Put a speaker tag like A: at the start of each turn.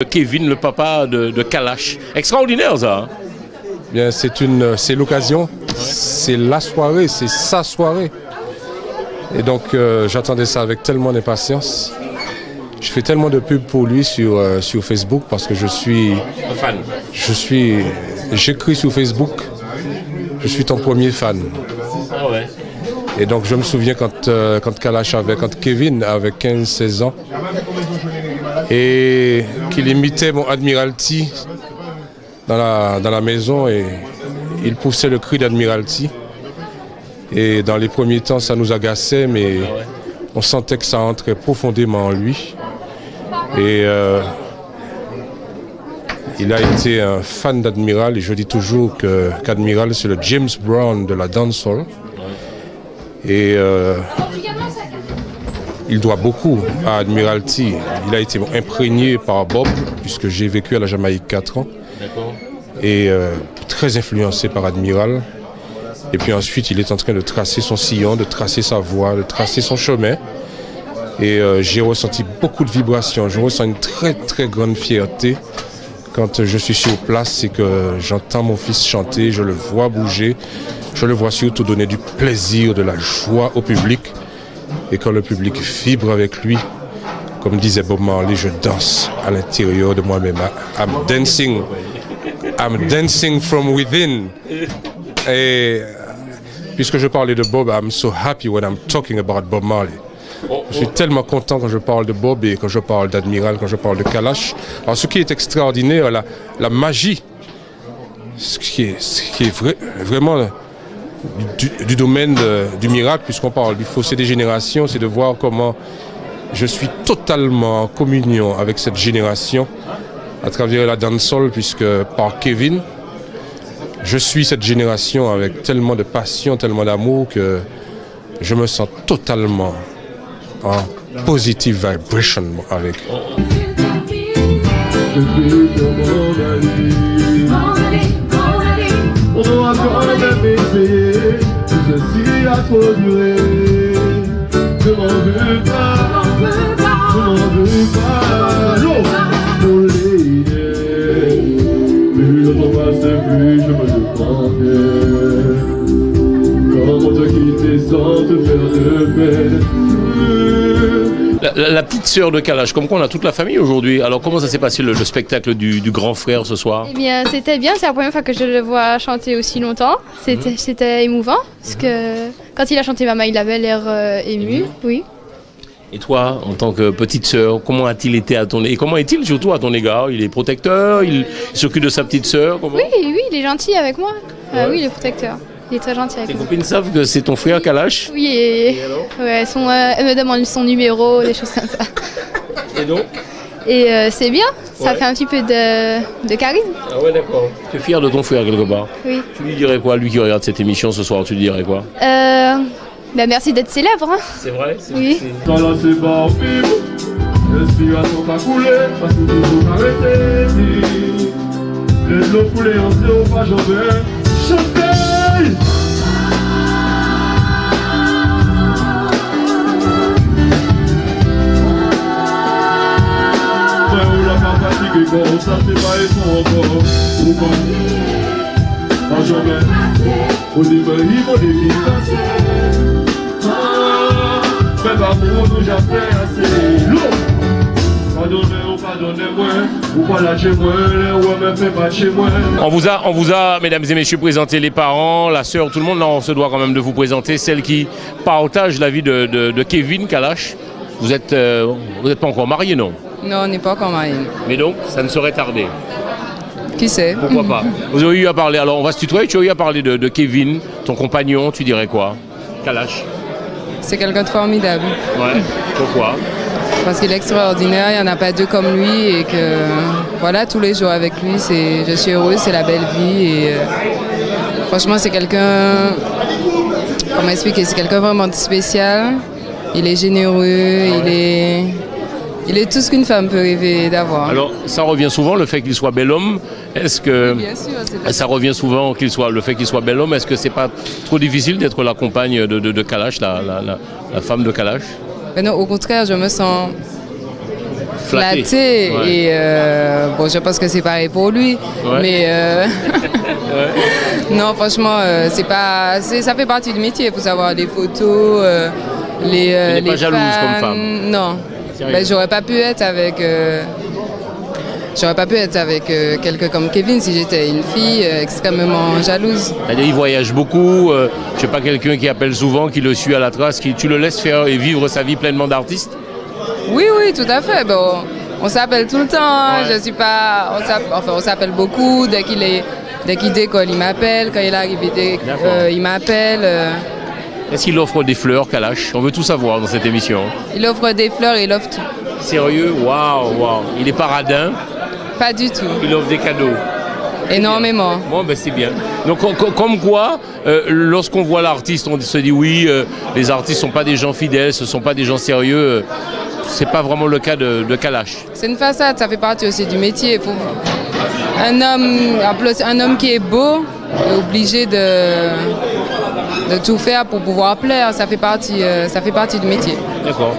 A: Kevin, le papa de Kalash. Extraordinaire ça. Hein?
B: Bien, c'est l'occasion, c'est la soirée, c'est sa soirée. Et donc j'attendais ça avec tellement d'impatience. Je fais tellement de pubs pour lui sur Facebook parce que je suis
A: fan.
B: J'écris sur Facebook, je suis ton premier fan.
A: Ah ouais.
B: Et donc je me souviens quand Kevin avait 15-16 ans et qu'il imitait mon Admiralty dans la maison et il poussait le cri d'Admiralty. Et dans les premiers temps ça nous agaçait mais on sentait que ça entrait profondément en lui. Et il a été un fan d'Admiral et je dis toujours qu'Admiral c'est le James Brown de la dancehall. Et il doit beaucoup à Admiralty. Il a été imprégné par Bob, puisque j'ai vécu à la Jamaïque 4 ans. Et très influencé par Admiral. Et puis ensuite, il est en train de tracer son sillon, de tracer sa voie, de tracer son chemin. Et j'ai ressenti beaucoup de vibrations. Je ressens une très très grande fierté quand je suis sur place et que j'entends mon fils chanter, je le vois bouger. Je le vois surtout donner du plaisir, de la joie au public. Et quand le public vibre avec lui, comme disait Bob Marley, je danse à l'intérieur de moi-même. I'm dancing from within. Et puisque je parlais de Bob, I'm so happy when I'm talking about Bob Marley. Je suis tellement content quand je parle de Bob et quand je parle d'Admiral, quand je parle de Kalash. Alors ce qui est extraordinaire, la magie, ce qui est vraiment du domaine du miracle, puisqu'on parle du fossé des générations, c'est de voir comment je suis totalement en communion avec cette génération à travers la dancehall, puisque par Kevin, je suis cette génération avec tellement de passion, tellement d'amour que je me sens totalement en positive vibration avec.
C: On doit quand même essayer, tout ceci a trop duré. Je m'en veux pas, je m'en veux pas. Pour l'aider, plus le temps passe, plus je me demandais comment te quitter sans te faire de peine.
A: La petite sœur de Kalash, comme quoi on a toute la famille aujourd'hui. Alors comment ça s'est passé le spectacle du grand frère ce soir?
D: Eh bien c'était bien, c'est la première fois que je le vois chanter aussi longtemps. C'était émouvant, parce que quand il a chanté Maman il avait l'air ému, oui.
A: Et toi, en tant que petite sœur, comment a-t-il été à ton égard? Et comment est-il surtout à ton égard? Il est protecteur, il s'occupe de sa petite sœur?
D: Oui, il est gentil avec moi. Oui, il est protecteur. Il est très gentil avec moi.
A: Tes copines savent que c'est ton frère Kalash?
D: Oui, elles me demandent son numéro, des choses comme ça.
A: Et donc?
D: Et c'est bien, ça fait un petit peu de charisme.
A: Ah ouais, d'accord. Tu es fier de ton frère quelque part?
D: Oui.
A: Tu lui dirais quoi, lui qui regarde cette émission ce soir, tu lui dirais quoi?
D: Merci d'être célèbre. Hein.
A: C'est vrai?
D: Oui.
C: Dans la sébar vive, l'inspiration t'a coulé, parce que tout s'est arrêté. Les l'eau coulée en zéro, pas jamais chanter. Bon, ça c'est pas étonnant. Ou pas, pas jamais. Au début, il faut des mais pas pour nous, j'ai fait assez. L'eau, pardonnez ou pardonnez-moi. Ou pas lâcher moi, les ouais, mais fait pas chez moi.
A: On vous a, mesdames et messieurs, présenté les parents, la sœur, tout le monde. Là, on se doit quand même de vous présenter celle qui partage la vie de Kevin Kalash. Vous êtes pas encore mariés, non?
E: Non, on n'est pas encore mariés.
A: Mais donc, ça ne saurait tarder.
E: Qui sait?
A: Pourquoi pas? Vous avez eu à parler, alors on va se tutoyer, tu as eu à parler de Kevin, ton compagnon, tu dirais quoi? Kalash?
E: C'est quelqu'un de formidable.
A: Ouais, pourquoi?
E: Parce qu'il est extraordinaire, il n'y en a pas deux comme lui et que voilà, tous les jours avec lui, je suis heureuse, c'est la belle vie et franchement c'est quelqu'un, comment expliquer, c'est quelqu'un vraiment de spécial, il est généreux, il est tout ce qu'une femme peut rêver d'avoir.
A: Alors, ça revient souvent, le fait qu'il soit bel homme. Est-ce que
E: bien sûr,
A: ça revient souvent le fait qu'il soit bel homme? Est-ce que c'est pas trop difficile d'être la compagne de Kalash, la femme de Kalash?
E: Mais non, au contraire, je me sens flatté.
A: Ouais.
E: Et bon, je pense que c'est pareil pour lui.
A: Ouais.
E: Mais non, franchement, ça fait partie du métier. Il faut savoir les photos, les
A: pas jalouse
E: fans.
A: comme femme.
E: Non. Ben, j'aurais pas pu être avec quelqu'un comme Kevin si j'étais une fille extrêmement jalouse.
A: Il voyage beaucoup, je sais pas, quelqu'un qui appelle souvent, qui le suit à la trace, tu le laisses faire et vivre sa vie pleinement d'artiste?
E: Oui, tout à fait. Bon, on s'appelle tout le temps. Hein.
A: Ouais.
E: Je suis pas. On s'appelle beaucoup. Dès qu'il décolle, il m'appelle. Quand il arrive, il m'appelle.
A: Est-ce qu'il offre des fleurs, Kalash? On veut tout savoir dans cette émission.
E: Il offre des fleurs et il offre tout.
A: Sérieux? Waouh. Il est pas radin,
E: Pas du tout.
A: il offre des cadeaux.
E: Énormément.
A: Bon, ben c'est bien. Donc, comme quoi, lorsqu'on voit l'artiste, on se dit oui, les artistes sont pas des gens fidèles, ce sont pas des gens sérieux. C'est pas vraiment le cas de Kalash.
E: C'est une façade, ça fait partie aussi du métier. Un homme qui est beau est obligé de tout faire pour pouvoir plaire. Ça fait partie du métier.
A: D'accord.